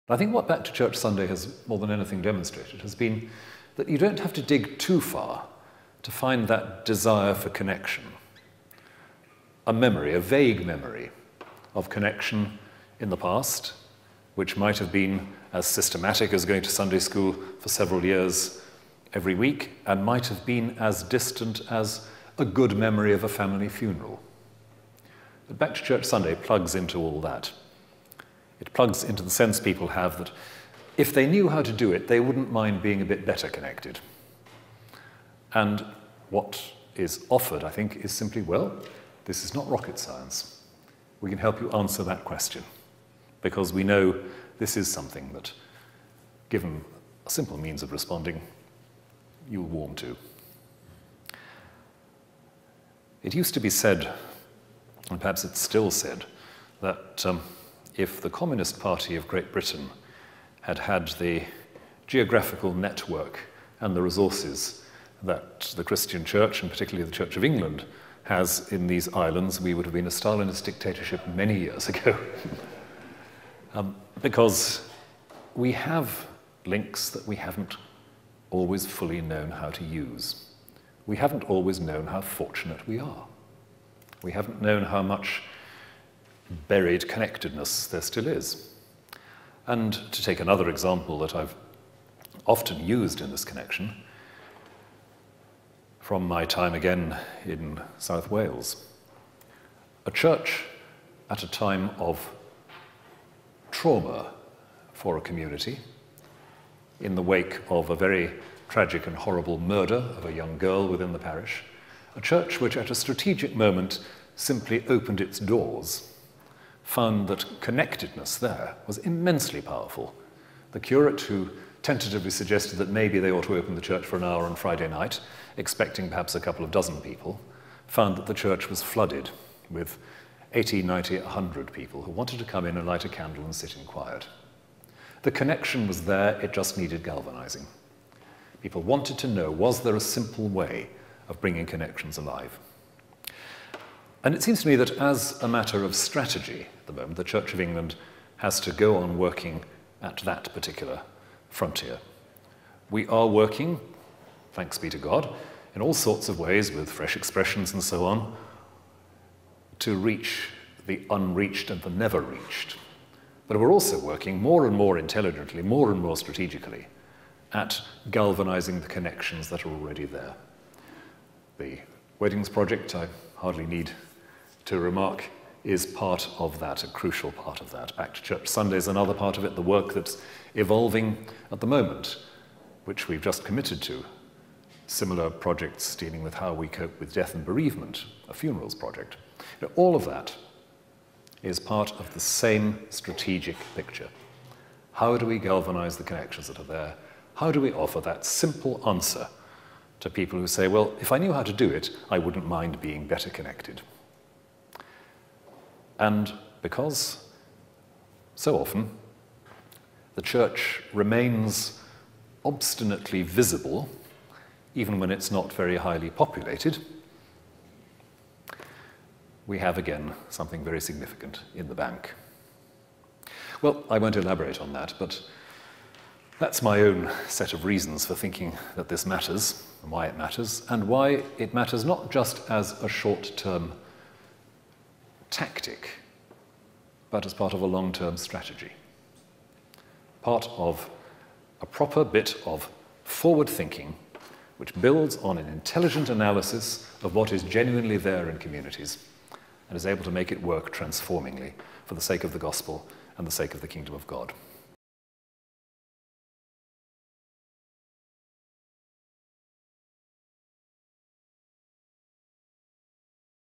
I think what Back to Church Sunday has more than anything demonstrated has been that you don't have to dig too far to find that desire for connection. A memory, a vague memory of connection in the past, which might have been as systematic as going to Sunday school for several years every week, and might have been as distant as a good memory of a family funeral. But Back to Church Sunday plugs into all that. It plugs into the sense people have that if they knew how to do it, they wouldn't mind being a bit better connected. And what is offered, I think, is simply, well, this is not rocket science. We can help you answer that question, because we know this is something that, given a simple means of responding, you'll warm to. It used to be said, and perhaps it's still said, that if the Communist Party of Great Britain had had the geographical network and the resources that the Christian Church, and particularly the Church of England, has in these islands, we would have been a Stalinist dictatorship many years ago. Because we have links that we haven't always fully known how to use. We haven't always known how fortunate we are. We haven't known how much buried connectedness there still is. And to take another example that I've often used in this connection, from my time again in South Wales, a church at a time of trauma for a community, in the wake of a very tragic and horrible murder of a young girl within the parish, a church which at a strategic moment simply opened its doors, found that connectedness there was immensely powerful. The curate, who tentatively suggested that maybe they ought to open the church for an hour on Friday night, expecting perhaps a couple of dozen people, found that the church was flooded with 80, 90, 100 people who wanted to come in and light a candle and sit in quiet. The connection was there, it just needed galvanizing. People wanted to know, was there a simple way of bringing connections alive? And it seems to me that as a matter of strategy at the moment, the Church of England has to go on working at that particular frontier. We are working, thanks be to God, in all sorts of ways with fresh expressions and so on, to reach the unreached and the never reached. But we're also working more and more intelligently, more and more strategically, at galvanizing the connections that are already there. The Weddings Project, I hardly need to remark, is part of that, a crucial part of that. Back to Church Sunday is another part of it, the work that's evolving at the moment, which we've just committed to. Similar projects dealing with how we cope with death and bereavement, a funerals project. You know, all of that is part of the same strategic picture. How do we galvanize the connections that are there? How do we offer that simple answer to people who say, well, if I knew how to do it, I wouldn't mind being better connected? And because so often the church remains obstinately visible, even when it's not very highly populated, we have again something very significant in the bank. Well, I won't elaborate on that, but that's my own set of reasons for thinking that this matters, and why it matters not just as a short-term tactic, but as part of a long-term strategy. Part of a proper bit of forward thinking which builds on an intelligent analysis of what is genuinely there in communities and is able to make it work transformingly for the sake of the gospel and the sake of the kingdom of God.